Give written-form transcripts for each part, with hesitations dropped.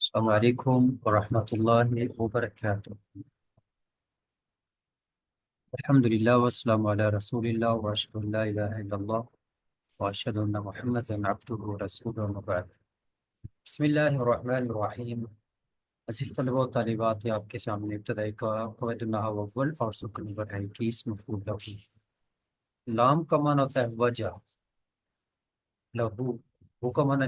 السلام علیکم ورحمۃ اللہ وبرکاتہ۔ الحمد للہ والسلام علی رسول اللہ واشهد ان لا الہ الا اللہ واشهد ان محمدا عبدہ ورسولہ اما بعد۔ بسم اللہ الرحمن الرحیم۔ عزیز طلبہ و طالبات، یہ آپ کے سامنے ابتدائی کا قواعد النحو اول اور سکن نمبر 21 مفعول لہو۔ لام کا معنی ہوتا ہے وجہ، لہو وہ کا معنی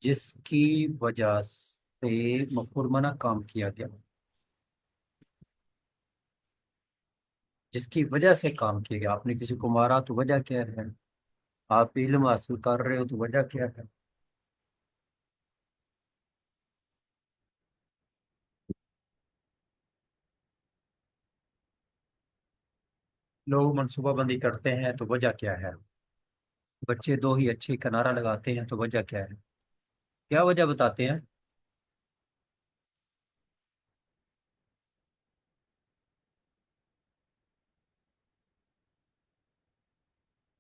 جس کی وجہ سے مفعول منع کام کیا گیا، جس کی وجہ سے کام کیا گیا۔ آپ نے کسی کو مارا تو وجہ کیا ہے؟ آپ علم حاصل کر رہے ہو تو وجہ کیا ہے؟ لوگ منصوبہ بندی کرتے ہیں تو وجہ کیا ہے؟ بچے دو ہی اچھے کا نعرہ لگاتے ہیں تو وجہ کیا ہے؟ کیا وجہ بتاتے ہیں؟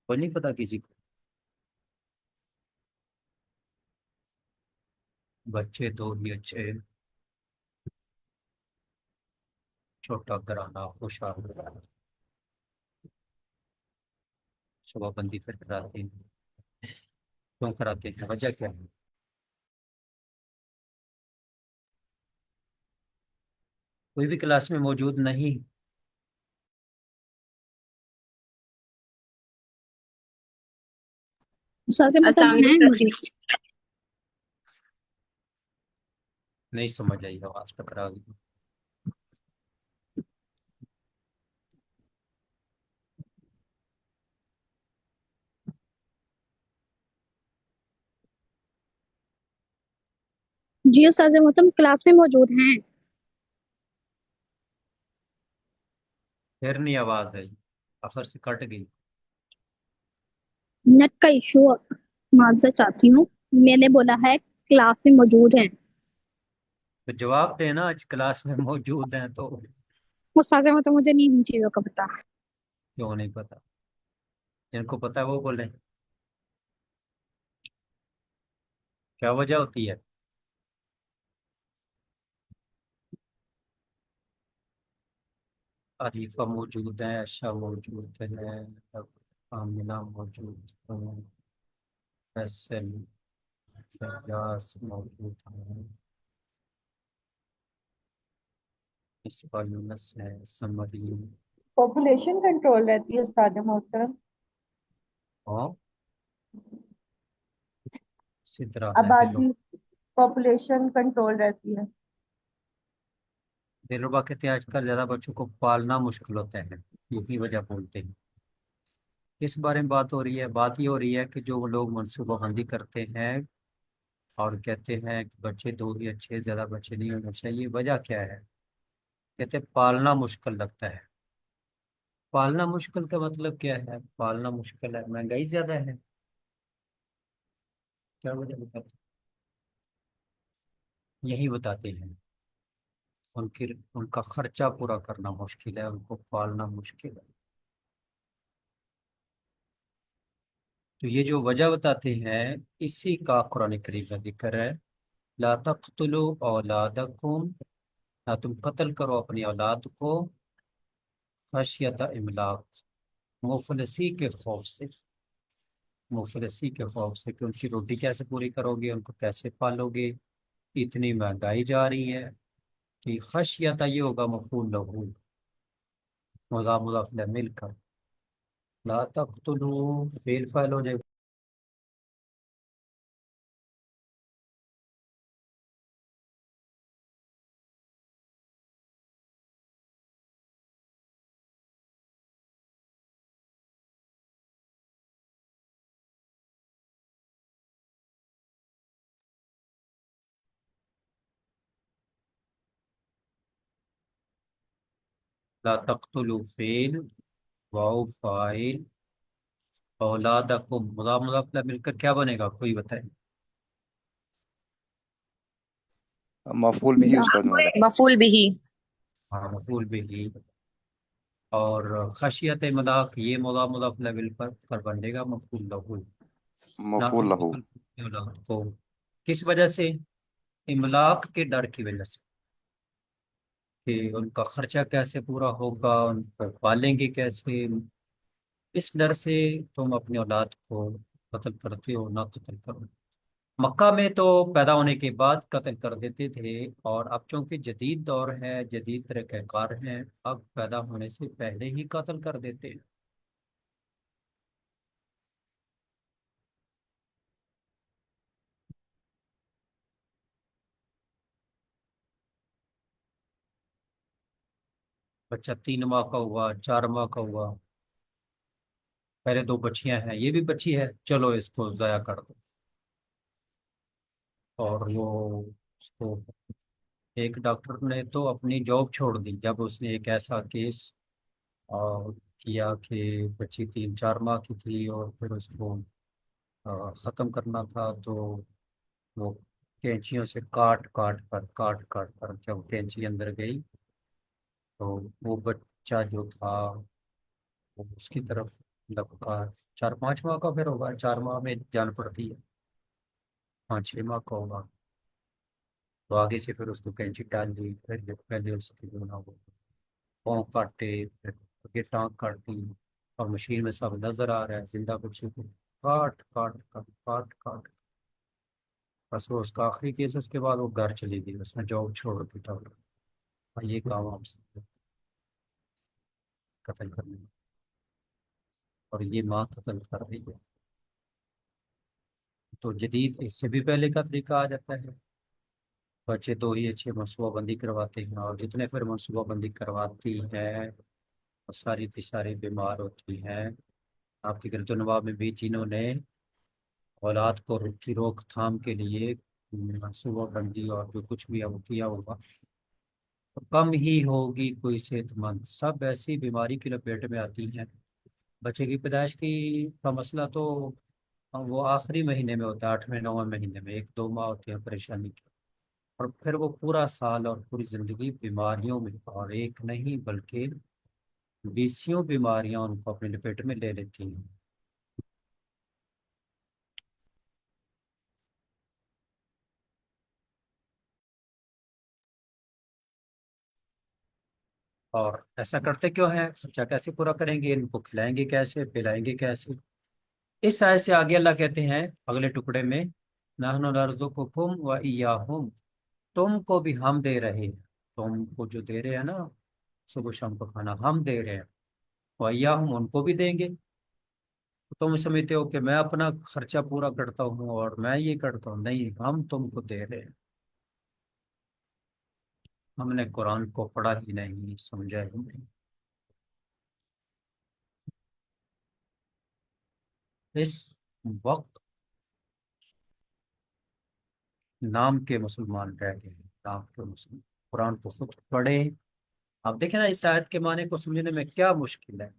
وہ نہیں پتا کسی کو؟ بچے دو ہی اچھے، چھوٹا گرانا خوشحال، صبح بندی پھر کراتے ہیں، کیوں کراتے ہیں؟ وجہ کیا ہے؟ کوئی بھی کلاس میں موجود نہیں؟ استاذ السلام محترم علیکم ہیں سر۔ مجھے نہیں سمجھ آئی، آواز ٹکرا گئی۔ جی استاذ محترم کلاس میں موجود ہیں۔ پھر نہیں آواز آئی، آخر سے کٹ گئی۔ نیٹ کا ایشو معذرت چاہتی ہوں، میں نے بولا ہے کلاس میں موجود ہیں۔ تو جواب دینا، آج کلاس میں موجود ہیں تو استاذ محترم مجھے نہیں ان چیزوں کا پتا۔ کیوں نہیں پتا؟ جن کو پتا ہے وہ بولیں، کیا وجہ ہوتی ہے؟ عریفہ موجود ہے، عشا موجود ہے، آمنہ موجود ہے، فیصل فیاض موجود ہے، مصباح یونس ہے، سمرین پاپولیشن کنٹرول رہتی ہے استاد محترم، اور سدرا ہے، آبادی پاپولیشن کنٹرول رہتی ہے۔ دلربا کہتے ہیں آج کل زیادہ بچوں کو پالنا مشکل ہوتا ہے، یہی وجہ بولتے ہیں۔ اس بارے میں بات ہو رہی ہے، بات یہ ہو رہی ہے کہ جو لوگ منصوبہ بندی کرتے ہیں اور کہتے ہیں کہ بچے دو ہی اچھے، زیادہ بچے نہیں ہونے چاہیے، وجہ کیا ہے؟ کہتے ہیں پالنا مشکل لگتا ہے۔ پالنا مشکل کا مطلب کیا ہے؟ پالنا مشکل ہے، مہنگائی زیادہ ہے، کیا وجہ بتاتے ہیں؟ یہی بتاتے ہیں ان کا خرچہ پورا کرنا مشکل ہے، ان کو پالنا مشکل ہے۔ تو یہ جو وجہ بتاتے ہیں اسی کا قرآن کریم میں ذکر ہے، لا تقتلوا اولادکم، نہ تم قتل کرو اپنی اولاد کو، خشیت املاق، مفلسی کے خوف سے، مفلسی کے خوف سے کہ ان کی روٹی کیسے پوری کرو گے، ان کو کیسے پالو گے، اتنی مہنگائی جا رہی ہے کہ خشیت یہ ہوگا مفعول لہو، مضاف مضاف الیہ مل کر، لا تقتلوا فعل فاعل ہو جائے، لا تقتلوا فعل، واو فاعل، اولادکم مضاف مضاف الیہ مل کر کیا بنے گا؟ کوئی بتائے؟ مفعول بھی استاد مولانا۔ مفعول بھی۔ ہاں مفعول بھی، اور خشیت املاق یہ مضاف مضاف الیہ مل پر بنے گا مفعول لہو۔ نہ مفعول تم لہو قتل کرو اپنی اولاد کو، کس وجہ سے؟ املاک کے ڈر کی وجہ سے، کہ ان کا خرچہ کیسے پورا ہوگا، ان کو پالیں گے کیسے، اس ڈر سے تم اپنی اولاد کو قتل کرتے ہو، نہ قتل کرو۔ مکہ میں تو پیدا ہونے کے بعد قتل کر دیتے تھے، اور اب چونکہ جدید دور ہے، جدید طریقہ کار ہیں، اب پیدا ہونے سے پہلے ہی قتل کر دیتے ہیں۔ بچہ 3 ماہ کا ہوا، 4 ماہ کا ہوا، پہلے 2 بچیاں ہیں، یہ بھی بچی ہے، چلو اس کو ضائع کر دو، اور وہ اس کو، ایک ڈاکٹر نے تو اپنی جاب چھوڑ دی جب اس نے ایک ایسا کیس کیا کہ بچی 3 4 ماہ کی تھی، اور پھر اس کو ختم کرنا تھا، تو وہ کینچیوں سے کاٹ کر جب کینچی اندر گئی تو وہ بچہ جو تھا وہ اس کی طرف لپکا، 4 5 ماہ کا پھر ہوگا، 4 ماہ میں جان پڑتی ہے، 5 6 ماہ کا ہوگا، تو آگے سے پھر اس کو کینچی ڈال دی، پھر جو پہلے اس کی جو نا وہ پاؤں کاٹے، پھر آگے ٹانگ کاٹی، اور مشین میں سب نظر آ رہا ہے زندہ بچے کو کاٹ بس وہ اس کا آخری کیس، اس کے بعد وہ گھر چلی گئی، اس نے جاب چھوڑ دی ڈاکٹر، اور یہ کام آپ سے قتل کرنے کا، اور یہ ماں قتل کر رہی ہے۔ تو جدید اس سے بھی پہلے کا طریقہ آ جاتا ہے، بچے تو ہی اچھے منصوبہ بندی کرواتے ہیں، اور جتنے پھر منصوبہ بندی کرواتی ہیں وہ ساری کی ساری بیمار ہوتی ہیں۔ آپ کی گرد و نواح میں بھی جنہوں نے اولاد کو کی روک تھام کے لیے منصوبہ بندی اور جو کچھ بھی اب کیا ہوگا، تو کم ہی ہوگی کوئی صحت مند، سب ایسی بیماری کی لپیٹ میں آتی ہیں۔ بچے کی پیدائش کی کا مسئلہ تو وہ آخری مہینے میں ہوتا ہے، 8ویں 9ویں مہینے میں 1 2 ماہ ہوتے ہیں پریشانی کی، اور پھر وہ پورا سال اور پوری زندگی بیماریوں میں، اور ایک نہیں بلکہ 20 بیماریاں ان کو اپنے لپیٹ میں لے لیتی ہیں۔ اور ایسا کرتے کیوں ہیں؟ خرچہ کیسے پورا کریں گے، ان کو کھلائیں گے کیسے، پلائیں گے کیسے؟ اس آیت سے آگے اللہ کہتے ہیں اگلے ٹکڑے میں، نحن نرزقکم و ایاہم، تم کو بھی ہم دے رہے ہیں، تم کو جو دے رہے ہیں نا صبح شام کو کھانا، ہم دے رہے ہیں، و ایاہم، ان کو بھی دیں گے۔ تم سمجھتے ہو کہ میں اپنا خرچہ پورا کرتا ہوں اور میں یہ کرتا ہوں، نہیں، ہم تم کو دے رہے ہیں۔ ہم نے قرآن کو پڑھا ہی نہیں، سمجھا ہی نہیں۔ اس وقت نام کے مسلمان رہ گئے ہیں، نام کے مسلمان، قرآن کو خود پڑھے۔ آپ دیکھیں نا اس آیت کے معنی کو سمجھنے میں کیا مشکل ہے،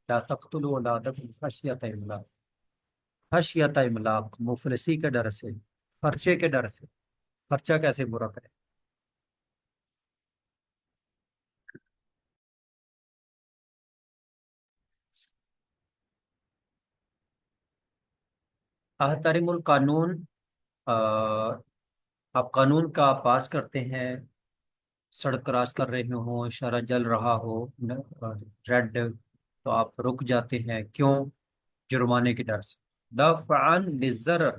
لا تقتلوا اولادکم خشیۃ املاق، خشیۃ املاق، مفلسی کے ڈر سے، خرچے کے ڈر سے، خرچہ کیسے برا کرے۔ احترم القانون، آپ قانون کا پاس کرتے ہیں، سڑک کراس کر رہے ہوں، اشارہ جل رہا ہو، ریڈ، تو آپ رک جاتے ہیں، کیوں؟ جرمانے کے ڈر سے، دفعا للضرر،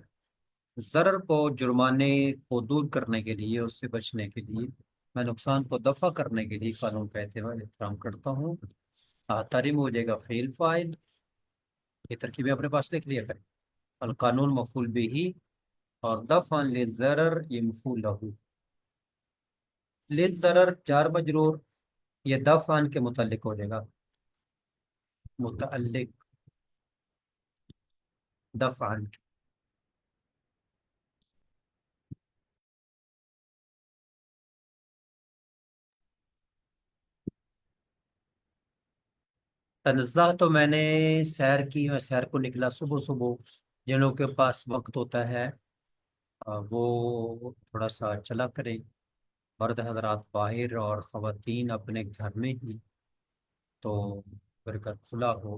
ضرر کو، جرمانے کو دور کرنے کے لیے، اس سے بچنے کے لیے، میں نقصان کو دفع کرنے کے لیے قانون کا احترام کرتا ہوں۔ احترم ہو جائے گا فعل فاعل، یہ ترکیبیں اپنے پاس لکھ لیا کریں، القانون مفعول به، اور دفعا للضرر یہ مفعول له، للضرر جار مجرور، یہ دفعا کے متعلق ہو جائے گا، متعلق دفعا۔ تنزہ تو میں نے سیر کی، میں سیر کو نکلا صبح صبح، جن لوگوں کے پاس وقت ہوتا ہے وہ تھوڑا سا چلا کریں، مرد حضرات باہر اور خواتین اپنے گھر میں ہی، تو اگر گھر کھلا ہو،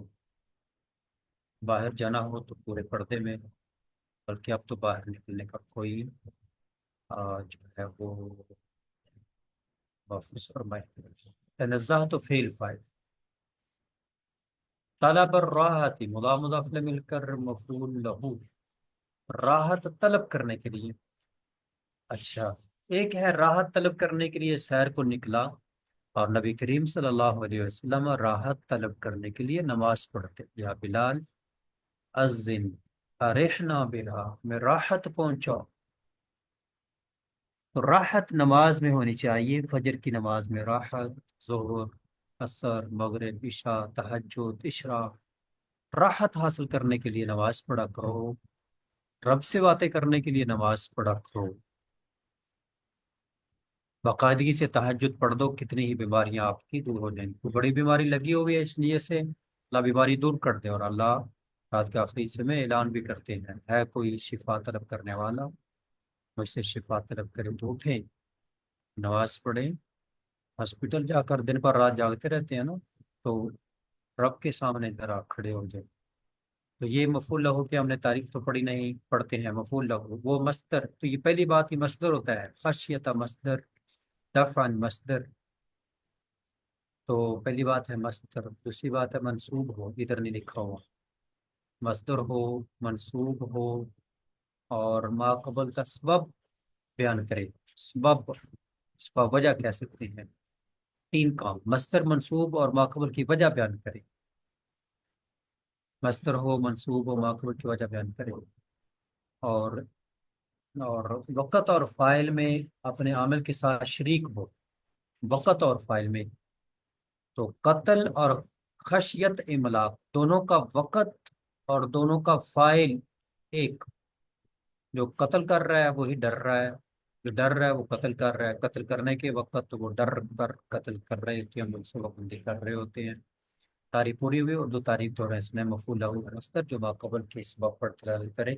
باہر جانا ہو تو پورے پردے میں، بلکہ اب تو باہر نکلنے کا کوئی جو ہے وہ محفوظ فرمائے. تنزہ تو فیل فائل. طلب الراحت مضاف مضاف نے مل کر مفعول لہو. راحت طلب کرنے کے لیے. اچھا، ایک ہے راحت طلب کرنے کے لیے سیر کو نکلا، اور نبی کریم صلی اللہ علیہ وسلم راحت طلب کرنے کے لیے نماز پڑھتے. یا بلال اذن ارحنا بها، میں راحت پہنچاؤ. تو راحت نماز میں ہونی چاہیے. فجر کی نماز میں راحت، ظہر، عصر، مغرب، عشاء، تہجد، اشراق. راحت حاصل کرنے کے لیے نماز پڑھا کرو. رب سے باتیں کرنے کے لیے نماز پڑھا کرو. باقاعدگی سے تہجد پڑھ دو، کتنی ہی بیماریاں آپ کی دور ہو جائیں. کوئی بڑی بیماری لگی ہوئی ہے، اس لیے سے اللہ بیماری دور کر دے. اور اللہ رات کے آخری حصے میں اعلان بھی کرتے ہیں، ہے کوئی شفا طلب کرنے والا مجھ سے شفا طلب کرے تو اٹھیں نماز پڑھیں. ہاسپٹل جا کر دن پر رات جاگتے رہتے ہیں نا، تو رب کے سامنے ذرا کھڑے ہو جائے. تو یہ مفعول لہو کی ہم نے تعریف تو پڑھی نہیں، پڑھتے ہیں. مفعول لہو وہ مصدر، تو یہ پہلی بات ہی مصدر ہوتا ہے. خشیت مصدر، دفعا مصدر. تو پہلی بات ہے مصدر. دوسری بات ہے منصوب ہو، ادھر نہیں لکھا ہوا. مصدر ہو، منصوب ہو، اور ما قبل کا سبب بیان کرے. سبب، اس کا وجہ کہہ سکتے ہیں. تین کام: مصدر، منصوب اور ما قبل کی وجہ بیان کرے. مصدر ہو، منصوب ہو، ما قبل کی وجہ بیان کرے. اور وقت اور فاعل میں اپنے عامل کے ساتھ شریک ہو. وقت اور فاعل میں تو قتل اور خشیت املاق، دونوں کا وقت اور دونوں کا فاعل ایک. جو قتل کر رہا ہے وہی ڈر رہا ہے، جو ڈر رہا ہے وہ قتل کر رہا ہے. قتل کرنے کے وقت تو وہ ڈر کر قتل کر رہے ہوتے ہیں، منصوبہ بندی کر رہے ہوتے ہیں. تعریف پوری ہوئی. اردو تعریف تھوڑا اس میں مفعول لہو مصدر جو ماقبل کے سبب پر دلالت کرے.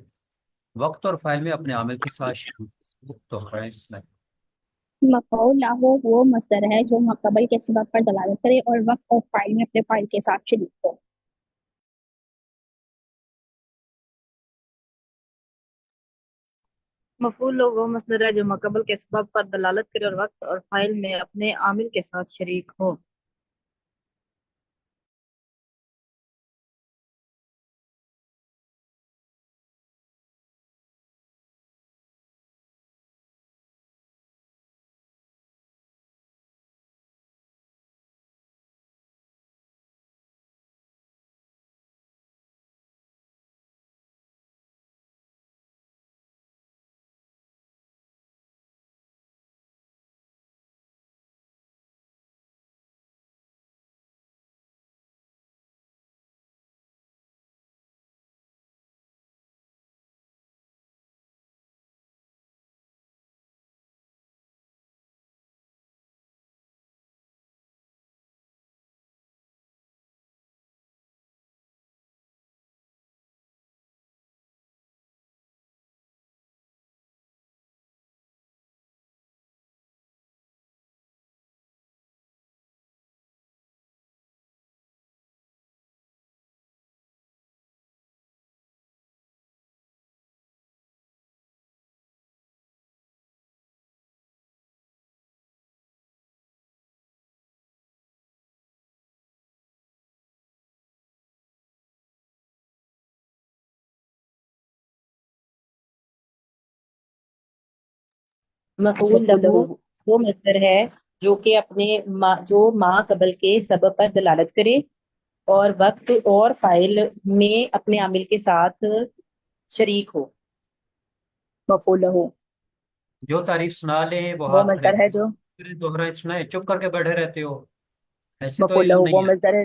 وقت اور فاعل میں اپنے عامل کے ساتھ شریک تو ہے اس میں. مفعول له وہ مصدر ہے جو مقبل کے سبب پر دلالت کرے اور وقت اور فاعل میں اپنے فاعل کے ساتھ شریک ہو. مفعول لو وہ مصدر ہے جو مقبل کے سبب پر دلالت کرے اور وقت اور فاعل میں اپنے عامل کے ساتھ شریک ہو. مفعول لہو وہ مصدر ہے جو کہ اپنے جو ما قبل کے سبب پر دلالت کرے اور وقت اور فاعل میں اپنے عامل کے ساتھ شریک ہو. مفعول لہو جو تعریف سنا لیں وہ وہ ہاتھ کھڑے مصدر ہے جو کریں. دوہرا سنائے، چپ کر کے بیٹھے رہتے ہو، ایسے تو مفعول علم لہو وہ نہیں ہے. مصدر ہے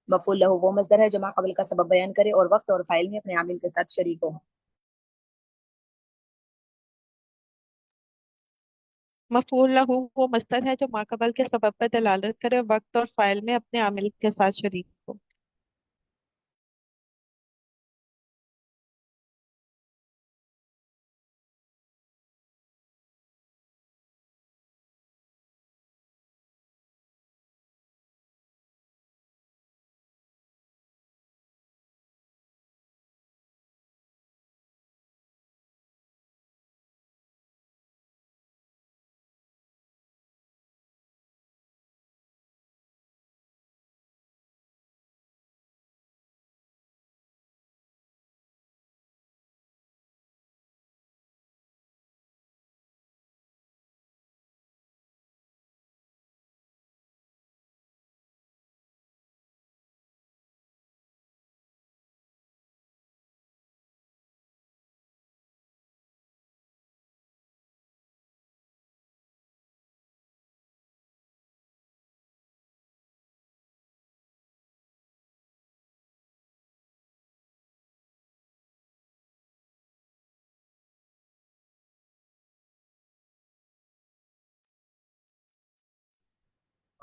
مفعول لہو وہ مصدر ہے جو ما قبل کا سبب بیان کرے اور وقت اور فاعل میں اپنے عامل کے ساتھ شریک ہو. مفعول لہو وہ مصدر ہے جو ماقبل کے سبب پر دلالت کرے اور وقت اور فاعل میں اپنے عامل کے ساتھ شریک ہو.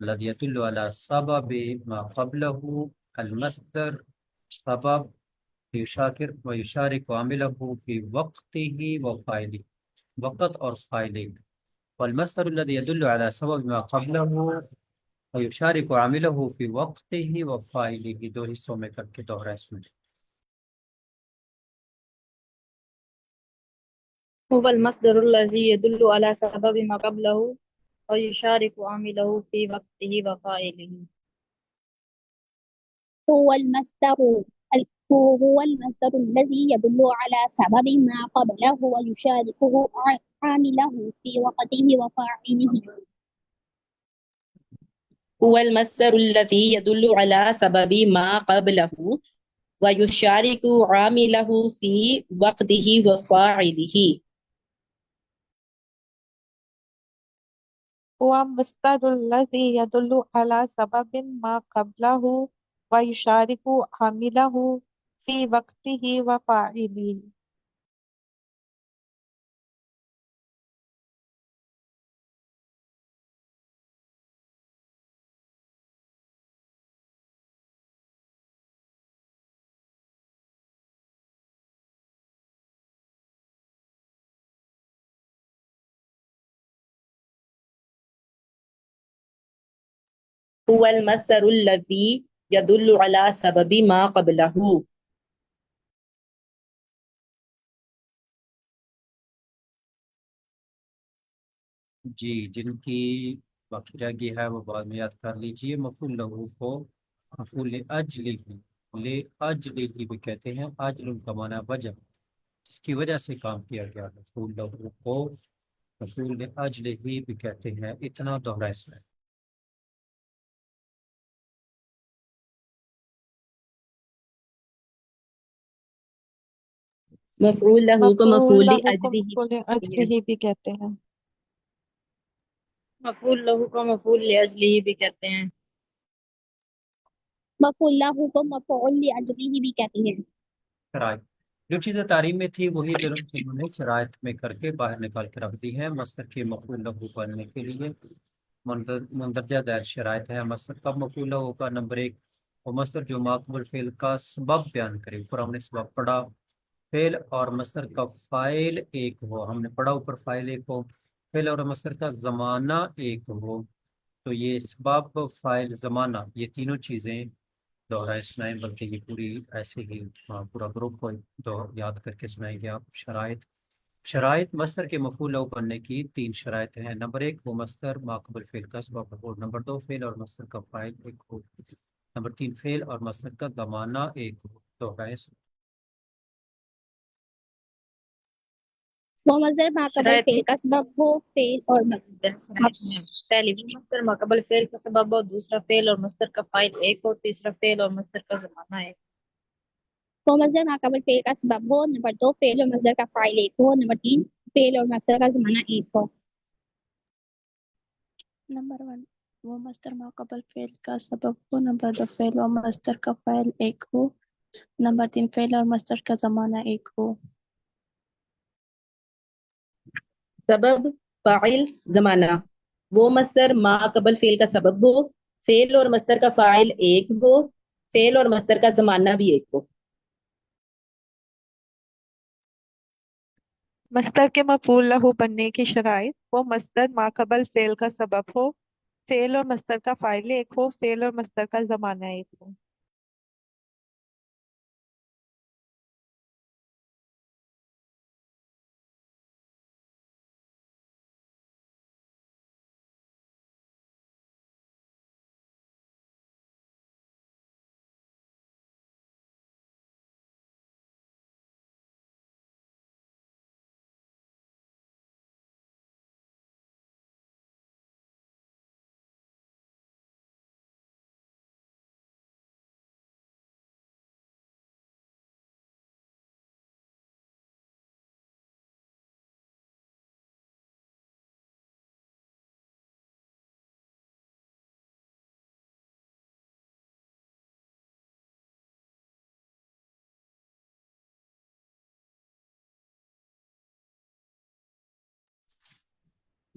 الذي يدل على سبب ما قبله المصدر سبب ويشارك عامله في وقته وفاعله وقت اور فاعله والمصدر الذي يدل على سبب ما قبله ويشارك عامله في وقته وفاعله دو حصوں میں کر کے دوہرا سن هو المصدر الذي يدل على سبب ما قبله ويشارك عامله في وقته وفاعله. هو المصدر هو المصدر الذي يدل على سبب ما قبله ويشاركه عامله في وقته وفاعله. هو المصدر الذي يدل على سبب ما قبله ويشارك عامله في وقته وفاعله. هو مصدر الذي يدل على سبب ما قبله ويشارك عامله في وقته وفاعله. هو المصدر الذي يدل على سبب ما قبله. جی جن کی باقی رہ گئی ہے وہ بعد میں یاد کر لیجئے مفعول لہو کو مفعول اجلہ لے اجلہ بھی کہتے ہیں اجل کا معنی وجہ جس کی وجہ سے کام کیا گیا مفعول لہو کو مفعول اجلہ بھی کہتے ہیں اتنا دوہرا اس میں مفعول له کو مفعول مفعول له کو اجلہ مفعول کہتے ہیں. اجلہ بھی کہتے ہیں. مفعول له کو مفعول لأجله بھی کہتے ہیں. مفعول له کو مفعول لأجله بھی کہتے ہیں. شرائط جو چیزیں تعلیم میں تھی وہی انہوں نے شرائط میں کر کے باہر نکال کے رکھ دی ہے مصدر کے مفعول لہو بننے کے لیے مندرجہ ذیل شرائط ہے. مصدر کب مفعول لہو کا نمبر 1 وہ مصدر جو ماقبل فعل کا سبب بیان کرے اوپر ہم نے سبب پڑھا فعل اور مصدر کا فاعل ایک ہو ہم نے پڑھا اوپر فاعل ایک ہو فعل اور مصدر کا زمانہ ایک ہو تو یہ سبب فاعل زمانہ یہ تینوں چیزیں دوہرائے سنائیں بلکہ یہ پوری ایسے ہی پورا گروپ کو یاد کر کے سنائیں گے آپ. شرائط مصدر کے مفعول لہو بننے کی 3 شرائط ہیں. نمبر 1 وہ مصدر ماقبل فعل کا سبب ہو. نمبر 2 فعل اور مصدر کا فاعل ایک ہو. نمبر 3 فعل اور مصدر کا زمانہ ایک ہو. دوہرائے وہ مصدر ما قبل شرائط فعل کا سبب ہو فعل اور پہلی وہ مصدر ما قبل فعل کا سبب ہو دوسرا فعل اور مصدر کا فاعل ایک ہو تیسرا فعل اور مصدر کا زمانہ ایک. وہ مصدر ما قبل فعل کا سبب ہو. نمبر 2 فعل اور مصدر کا فاعل ایک ہو. نمبر 3 فعل اور مصدر کا زمانہ ایک ہو. نمبر 1 وہ مصدر ما قبل فعل کا سبب ہو. نمبر 2 فعل اور مصدر کا فاعل ایک ہو. نمبر 3 فعل اور مصدر کا زمانہ ایک ہو. سبب فاعل زمانہ وہ مصدر ما قبل فعل کا سبب ہو فعل اور مصدر کا فاعل ایک ہو فعل اور مصدر کا زمانہ بھی ایک ہو. مصدر کے مفعول لہو بننے کی شرائط وہ مصدر ما قبل فعل کا سبب ہو فعل اور مصدر کا فاعل ایک ہو فعل اور مصدر کا زمانہ ایک ہو.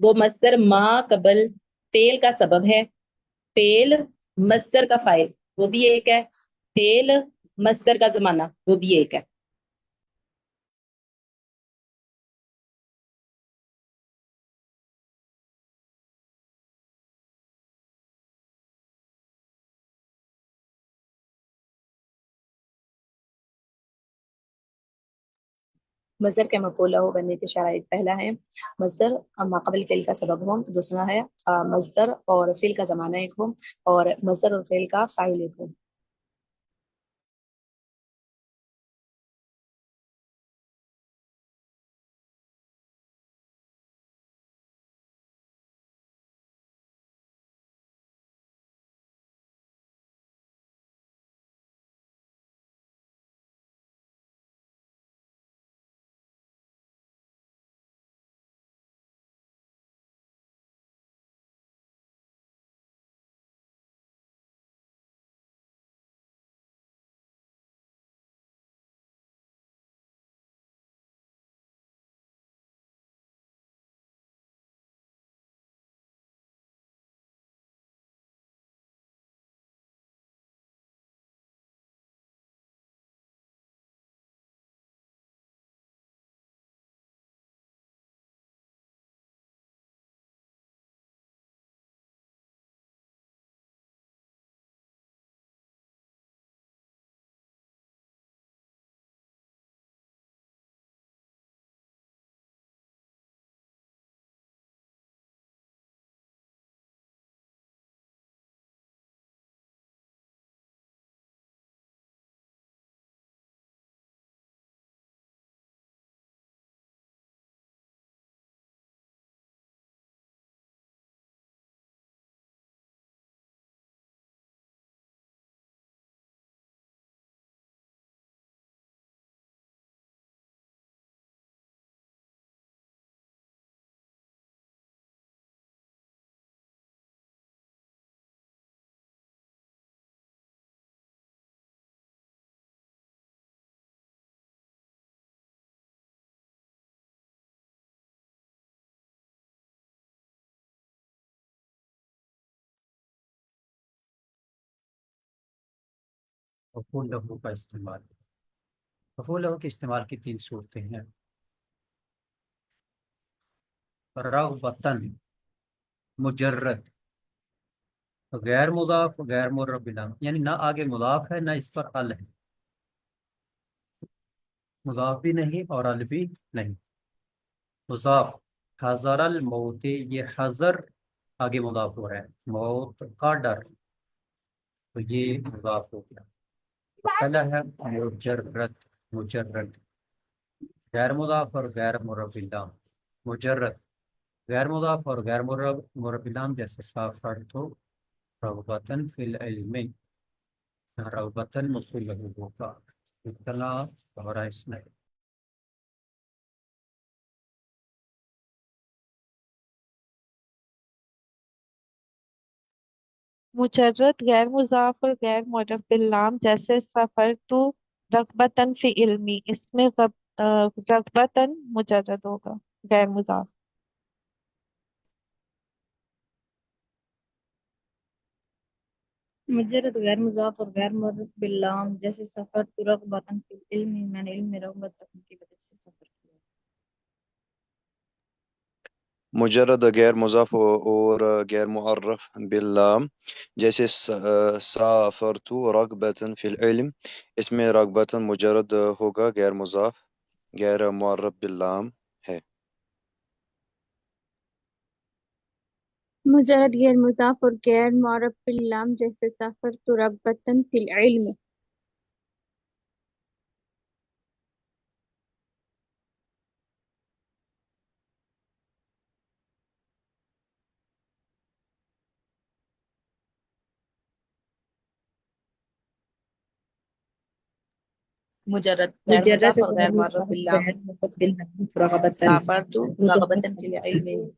وہ مصدر ما قبل فعل کا سبب ہے، فعل مصدر کا فاعل وہ بھی ایک ہے، فعل مصدر کا زمانہ وہ بھی ایک ہے۔ مصدر کے مفعول ہو بننے کے شرائط، پہلا ہے مصدر ما قبل فعل کا سبب ہو، دوسرا ہے مصدر اور فعل کا زمانہ ایک ہو، اور مصدر اور فعل کا فاعل ایک ہو۔ مفعول لہو کا استعمال، مفعول لہو کے استعمال کی تین صورتیں ہیں۔ رغبتاً مجرد، غیر مضاف غیر معرب بلام، یعنی نہ آگے مضاف ہے نہ اس پر ال ہے، مضاف بھی نہیں اور ال بھی نہیں۔ مضاف حضر الموت، یہ حضر آگے مضاف ہو رہا ہے، موت کا ڈر، تو یہ مضاف ہو گیا۔ پہلا ہے مجرد، مجرد غیر مضاف اور غیر معرب بلام، مجرد غیر مضاف اور غیر معرب بلام، جیسے سافر تو رغبتاً فی العلم، رغبتاً مفعول لہو ہوگا، اطلاع اور اس میں۔ مجرد غیر مضاف اور غیر معرف باللام، جیسے سفر تو رغبتاً فی علمی، اس میں رغبتاً مجرد ہوگا، غیر مضاف۔ مجرد غیر مضاف اور غیر مربوط باللام، جیسے سفر تو رغبتاً فی العلم، میں نے علم میں رغبت رکھنے کی وجہ سے سفر کیا۔ مجرد غیر مضاف اور غیر معرف باللام، جیسے سافرت رغبة فی العلم، اس میں رغبة مجرد ہوگا، غیر مضاف غیر معرف باللام ہے۔ مجرد غیر مضاف اور غیر معرف باللام، جیسے سافرت رغبة فی العلم۔ مجرد غیر مجرد مضاف اور غیر غیر معرف مضاف باللام، غیر مربوط باللام، رغبتاً سافرت رغبة فی العلم۔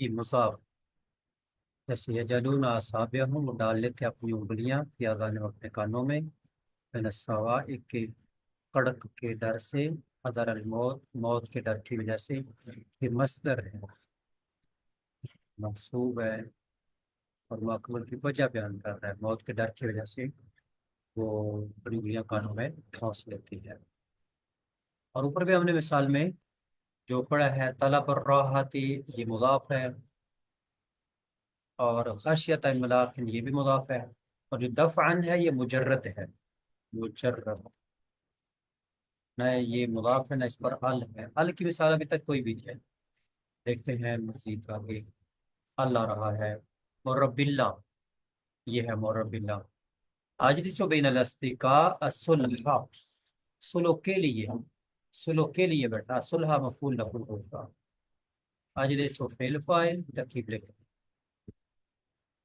یہ مضاف، جیسے یجعلون اصابعہم، وہ ڈال لیتے اپنی انگلیاں فی آذانہم، اپنے کانوں میں، من الصواعق کے کڑک کے ڈر سے، حذر الموت، موت کے ڈر کی وجہ سے۔ یہ مصدر ہے، منصوب ہے، اور ماقبل کی وجہ بیان کر رہا ہے، موت کے ڈر کی وجہ سے وہ بڑی انگلیاں کانوں میں ٹھونس لیتی ہے۔ اور اوپر بھی ہم نے مثال میں جو پڑھا ہے طلب الراحتی، یہ مضاف ہے، اور خشیت املاق یہ بھی مضاف ہے، اور جو دفعن ہے یہ مجرد ہے، مجرد، نہ یہ مضاف ہے نہ اس پر ال ہے۔ ال کی مثال ابھی تک کوئی بھی نہیں ہے، دیکھتے ہیں مزید آگے۔ اللہ رہا ہے مرب اللہ، یہ ہے مرب اللہ۔ اجلس بین الاصدقاء الصلح، صلح کے لیے، صلح کے لیے بیٹا، صلح مفعول له ہوگا، اجلس فعل فاعل ترکیب لکھ،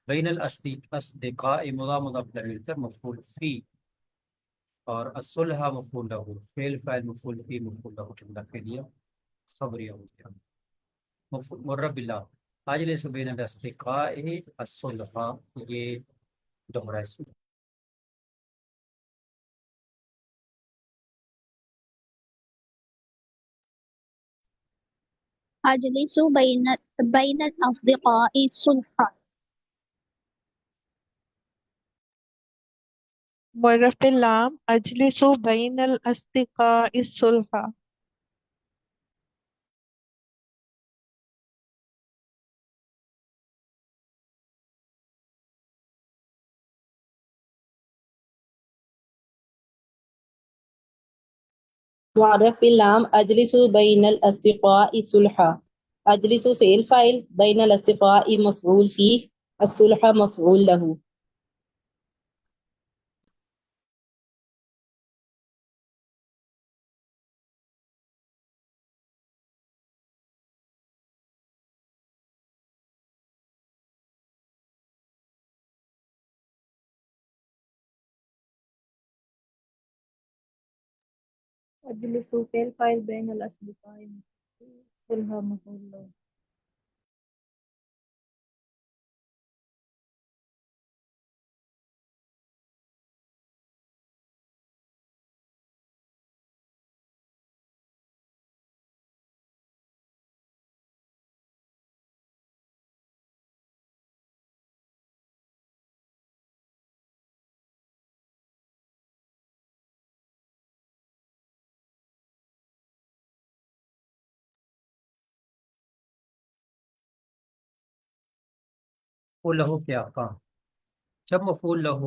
بین الاصدقاء مضاف مل کر مفعول فی، اور الصلح مفعول له، فعل فاعل مفعول فی مفعول له جملہ کے لیے خبریہ ہو گیا۔ مرب اللہ اجلس بین الاصدقاء الصلح، یہ دوہرا ہے۔ أجلس بين الأصدقاء الصلح. معرف اللام اجلس بین الاصدقاء الصلح۔ معرف اللام اجلس بین الاصدقاء صلحا، اجلس فعل فاعل، بین الاصدقاء مفعول فیہ، الصلح مفعول له۔ اجلس فعل فاعل بین الاصدقاء صلح مفعول له۔ مفعول له کیا کام، جب مفعول له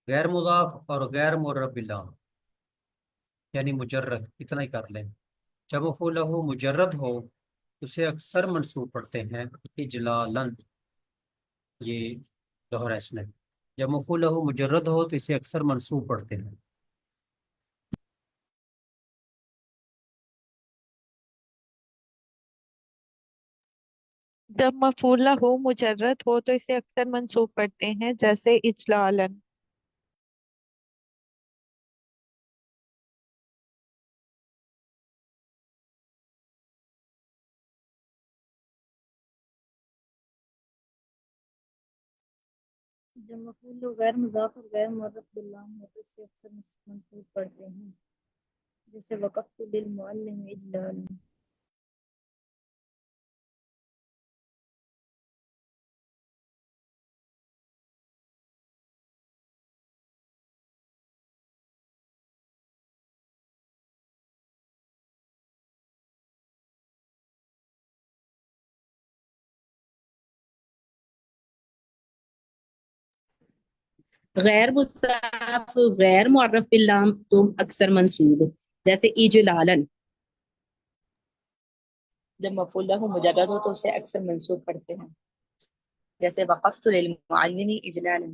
غیر مضاف اور غیر معرب اللہ، یعنی مجرد، اتنا ہی کر لیں۔ جب مفعول له مجرد ہو تو اسے اکثر منصوب پڑھتے ہیں اجلالن، یہ دوہرا اس میں، جب مفعول له مجرد ہو تو اسے اکثر منصوب پڑھتے ہیں۔ جب مفعول ہو مجرد ہو تو اسے اکثر منصوب پڑھتے ہیں، جیسے اجلالن۔ جب مفعول غیر مضاف اور غیر معرف باللام ہو تو اسے اکثر منصوب پڑھتے ہیں، جیسے وقفت للمعلم اجلالا۔ غیر مصاف غیر معرف باللام تم اکثر منصوب، جیسے اجلالن۔ جب مفعول له مجرد ہو تو اسے اکثر منصوب پڑھتے ہیں، جیسے وقفت للمعلم اجلالا۔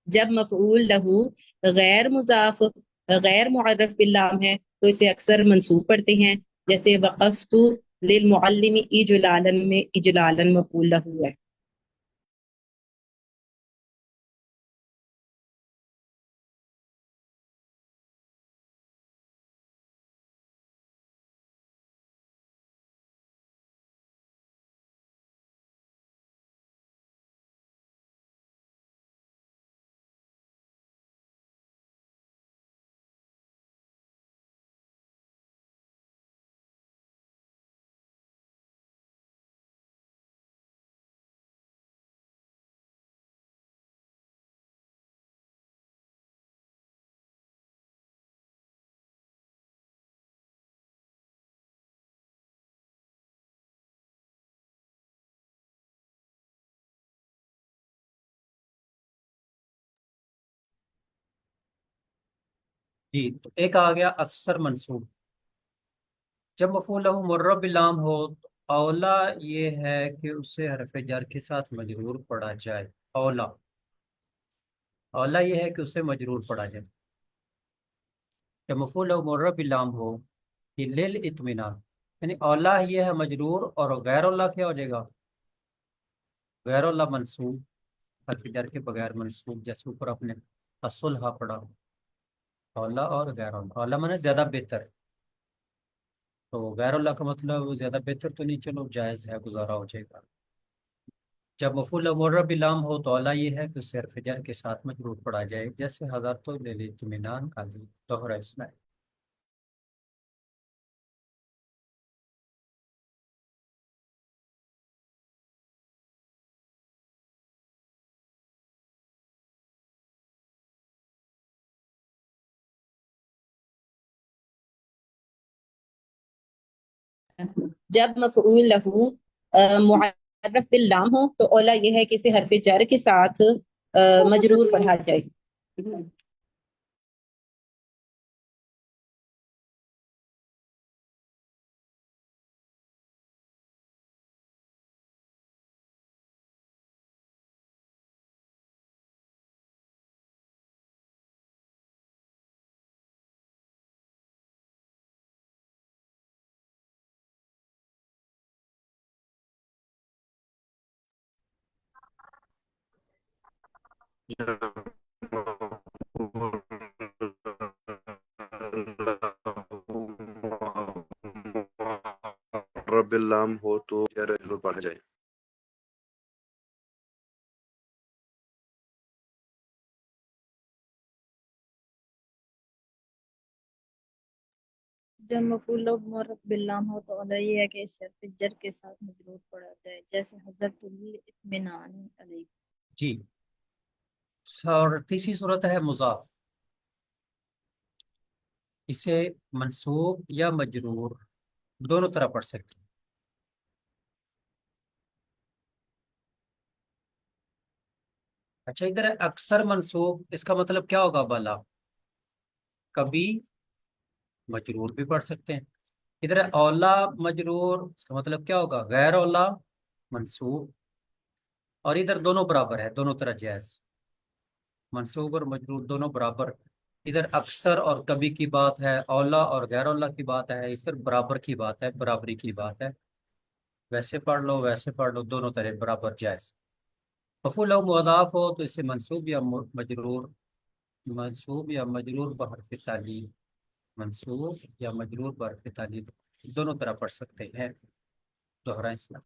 جب مفعول لہو غیر مضاف غیر معرف باللام ہے تو اسے اکثر منصوب پڑھتے ہیں، جیسے وقفت للمعلم اجلالن میں اجلالن مفعول لہو ہے۔ جی، تو ایک آ گیا اکثر منصوب۔ جب مفعول لہو مرب باللام ہو تو اولا یہ ہے کہ اسے حرف جر کے ساتھ مجرور پڑھا جائے۔ اولا اولا یہ ہے کہ اسے مجرور پڑھا جائے۔ جب مفعول لہو مرب باللام ہو یہ لیل اطمینان، یعنی اولا یہ ہے مجرور، اور غیر اولا کیا ہو جائے گا؟ غیر اولا منصوب، حرف جر کے بغیر منصوب، جیسے اوپر اپنے الصلح پڑھا۔ اولا اور غیر اولا، اولا مانے زیادہ بہتر، تو غیر اللہ کا مطلب زیادہ بہتر تو نہیں، چلو جائز ہے، گزارا ہو جائے گا۔ جب مفعول مرب لام ہو تو اولا یہ ہے کہ اسے حرف جر کے ساتھ مجرور پڑھا جائے، جیسے حضرت تو اطمینان علی دوہرا اسماعیل۔ جب مفعول لہو معرف باللام ہو تو اولا یہ ہے کہ اسے حرف جر کے ساتھ مجرور پڑھا جائے۔ رب اللام ہو تو ضرور پڑھا جائے۔ جب مفعول لہو مرب باللام ہو تو اولا یہ ہے کہ اس حرف جر کے ساتھ مجرور پڑھا جائے، جیسے حضرت اطمینان علی۔ جی، اور تیسری صورت ہے مضاف، اسے منصوب یا مجرور دونوں طرح پڑھ سکتے ہیں۔ اچھا، ادھر ہے اکثر منصوب، اس کا مطلب کیا ہوگا بالا؟ کبھی مجرور بھی پڑھ سکتے ہیں۔ ادھر ہے اولا مجرور، اس کا مطلب کیا ہوگا؟ غیر اولا منصوب، اور ادھر دونوں برابر ہے، دونوں طرح جائز، منصوب اور مجرور دونوں برابر۔ ادھر اکثر اور کبھی کی بات ہے، اولا اور غیر اولا کی بات ہے، اس طرح برابر کی بات ہے، برابری کی بات ہے۔ ویسے پڑھ لو ویسے پڑھ لو، دونوں طرح برابر جائز۔ مفعول لو مضاف ہو تو اسے منصوب یا مجرور، منصوب یا مجرور بحرف تعلیل، منصوب یا مجرور بحرف تعلیل دونوں طرح پڑھ سکتے ہیں۔ دوہرا اسلام۔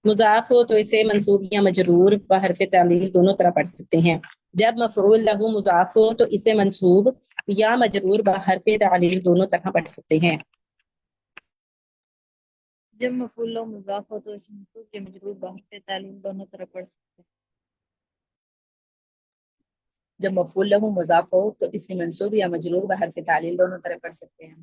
مضاف ہو تو اسے منصوب یا مجرور بحرف تعلیل دونوں طرح پڑھ سکتے ہیں۔ جب مفعول لہو مضاف ہو تو اسے منصوب یا مجرور بحرف تعلیل دونوں طرح پڑھ سکتے ہیں۔ جب مفعول لہو مضاف ہو تو اسے منصوب یا مجرور بحرف تعلیل دونوں طرح پڑھ سکتے ہیں۔ جب مفعول لہو مضاف ہو تو اسے منصوب یا مجرور بحرف تعلیل دونوں طرح پڑھ سکتے ہیں۔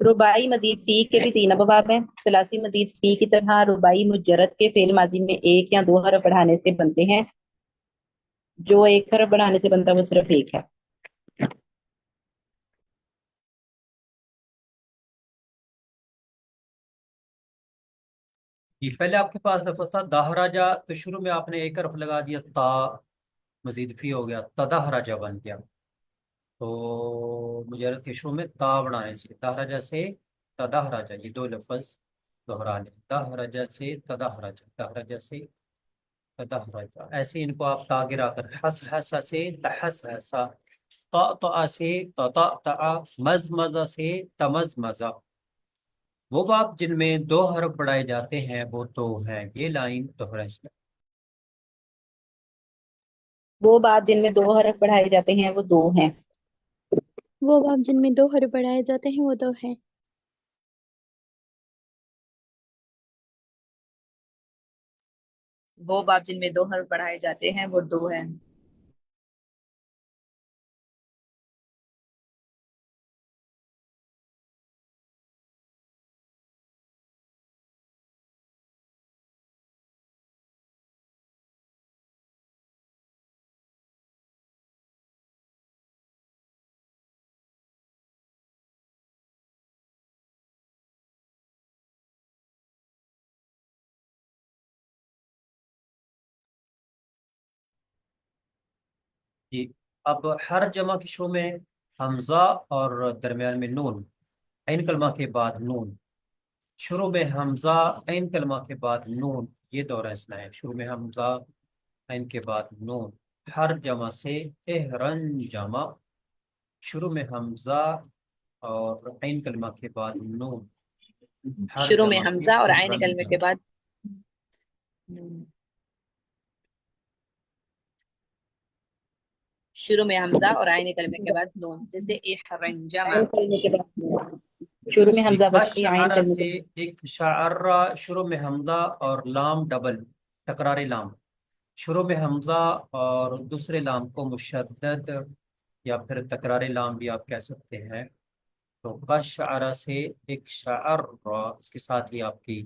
رباعی مزید فی کے بھی 3 ابواب ہیں. ثلاثی مزید فی کی طرح رباعی مجرد کے فعل ماضی میں 1 یا 2 حرف بڑھانے سے بنتے ہیں. جو 1 حرف بڑھانے سے بنتا ہے وہ صرف 1 ہے. پہلے آپ کے پاس لفظ تھا دہراجہ، تو شروع میں آپ نے ایک حرف لگا دیا، تا مزید فی ہو گیا، تدہراجہ بن گیا. تو مجرد کے شروع میں تا بنانے سے دہراجہ سے تدہراجہ، یہ دو لفظ دہرا لیں. دہراجہ سے تدہراجہ، دہراجہ سے تدہراجہ، ایسے ان کو آپ تا گرا کر حس حسا سے تحس حسا، طا سے تطا، مزمزہ سے تمزمزہ. وہ باب جن میں 2 حرف بڑھائے جاتے ہیں وہ 2 ہیں. یہ لائن دوہرا اس میں. وہ بات جن میں 2 حرف بڑھائے جاتے ہیں وہ 2 ہیں. وہ باب جن میں 2 حرف بڑھائے جاتے ہیں وہ 2 ہیں. وہ باب جن میں 2 حرف بڑھائے جاتے ہیں وہ 2 ہیں. جی، اب ہر جمع کے شروع میں حمزہ اور درمیان میں نون، عین کلمہ کے بعد نون. شروع میں حمزہ، عین کلمہ کے بعد نون، یہ دورہ اسنا ہے. شروع میں حمزہ، عین کے بعد نون. ہر جمع سے احرن جمع، شروع میں حمزہ اور عین کلمہ کے بعد نون. ہر شروع میں جمع سے حمزہ اور عین احرن کلمے جمع. کے بعد شروع میں حمزہ اور عین کلمے کے بعد نون، جیسے احرنجما. عین کلمے کے بعد شروع میں حمزہ وصلی عین اشعر کلمے سے کے ایک شعر، شروع میں حمزہ اور لام ڈبل، تکراری لام. شروع میں حمزہ اور دوسرے لام کو مشدد یا پھر تکراری لام بھی آپ کہہ سکتے ہیں. تو قشعر سے ایک شعر، اس کے ساتھ ہی آپ کی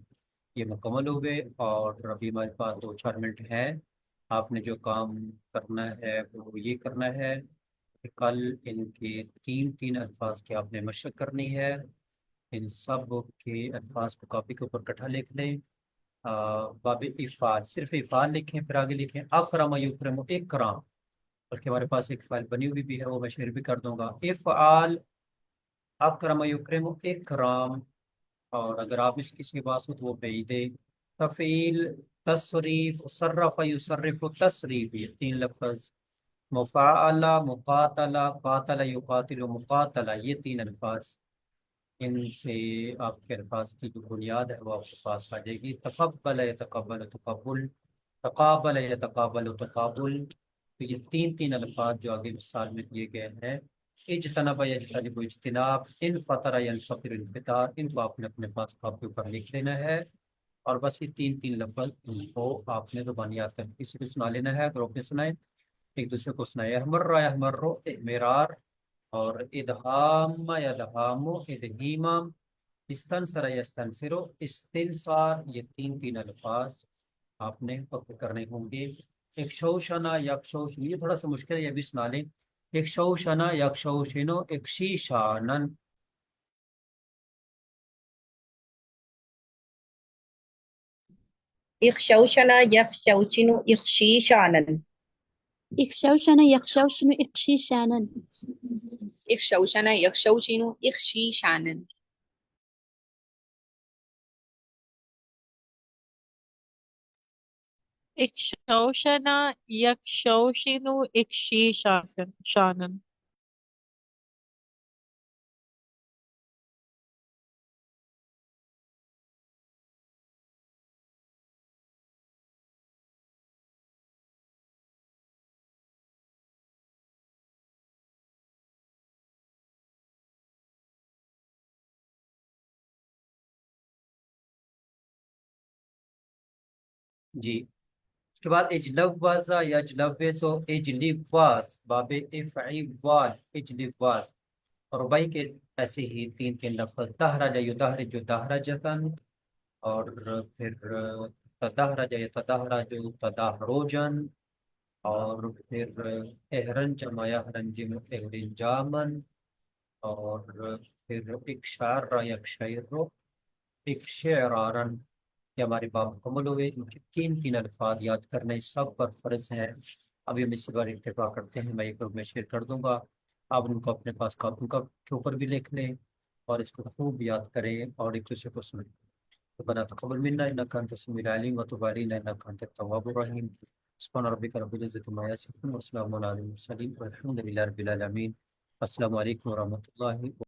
یہ مکمل ہوئے. اور ابھی ہمارے پاس 2-4 منٹ ہیں. آپ نے جو کام کرنا ہے وہ یہ کرنا ہے کہ کل ان کے 3 الفاظ کی آپ نے مشق کرنی ہے. ان سب کے الفاظ کو کاپی کے اوپر کٹھا لکھ لیں. باب افعال، صرف افعال لکھیں، پھر آگے لکھیں اکرم یکرم اکرام. بلکہ ہمارے پاس ایک فائل بنی ہوئی بھی ہے، وہ میں شیئر بھی کر دوں گا. افعال اکرم یکرم اکرام. اور اگر آپ اس کسی بات ہو تو وہ بھیج دیں. تفعیل، تصریف، صرف یصرف تصریف، یہ 3 لفظ. مفاعلہ، مقاتلہ، قاتل یقاتل مقاتلہ، یہ 3 الفاظ. ان سے آپ کے الفاظ کی جو بنیاد ہے وہ آپ کے پاس آ جائے گی. تقبل یتقبل تقبل، تقابل یتقابل تقابل. تو یہ 3 الفاظ جو آگے مثال میں دیے گئے ہیں. اجتنب یجتنب اجتناب، انفطر ینفطر انفطار، ان کو آپ نے اپنے پاس کاپی پر لکھ لینا ہے. اور بس یہ 3 لفظ ان کو آپ نے زبانیات کر کسی کو سنا لینا ہے. گروپ میں سنائیں، ایک دوسرے کو سنائے. احمر احمر احمرار، اور ادغام یدغام ادغیمہ، استنصر یستنصر استنصار، یہ 3 الفاظ آپ نے پکے کرنے ہوں گے. ایک شوشنا یک شوشن، یہ تھوڑا سا مشکل ہے، یہ بھی سنا لیں. ایک شوشنا یک شوشنو ایک شیشانن. اخشوشنا یخشوشن اخشیشانن. اکشوشن یکشوشن اکشیشانن. اخشوشنا یخشوشن اخشیشانن. اکشوشنا یکشوشنو اکشیشانن. جی، اس کے بعد اجلواز یا اجلوز و اجلواز، باب افعال اجلواز. ربائی کے ایسے ہی 3 لفظ دہرج یدہرج دہرجتن، اور پھر تدہرج یتدہرج تدہرجن، اور پھر احرنجم یحرنجم احرنجامن، اور پھر اکشار یکشیر اکشعرارن۔ یہ ہمارے باب مکمل ہوئے۔ ان کے 3 الفاظ یاد کرنے سب پر فرض ہے۔ ابھی ہم اس بار اتفاق کرتے ہیں، میں ایک گروپ میں شیئر کر دوں گا، آپ ان کو اپنے پاس کاپیوں کے اوپر بھی لکھ لیں اور اس کو خوب یاد کریں اور ایک دوسرے کو سنیں۔ ربنا تقبل منا انك انت السميع العليم وتب علينا انك انت التواب الرحيم۔ سبحان ربك رب العزة عما يصفون وسلام على المرسلين والحمد لله رب العالمين۔ السلام علیکم ورحمۃ اللہ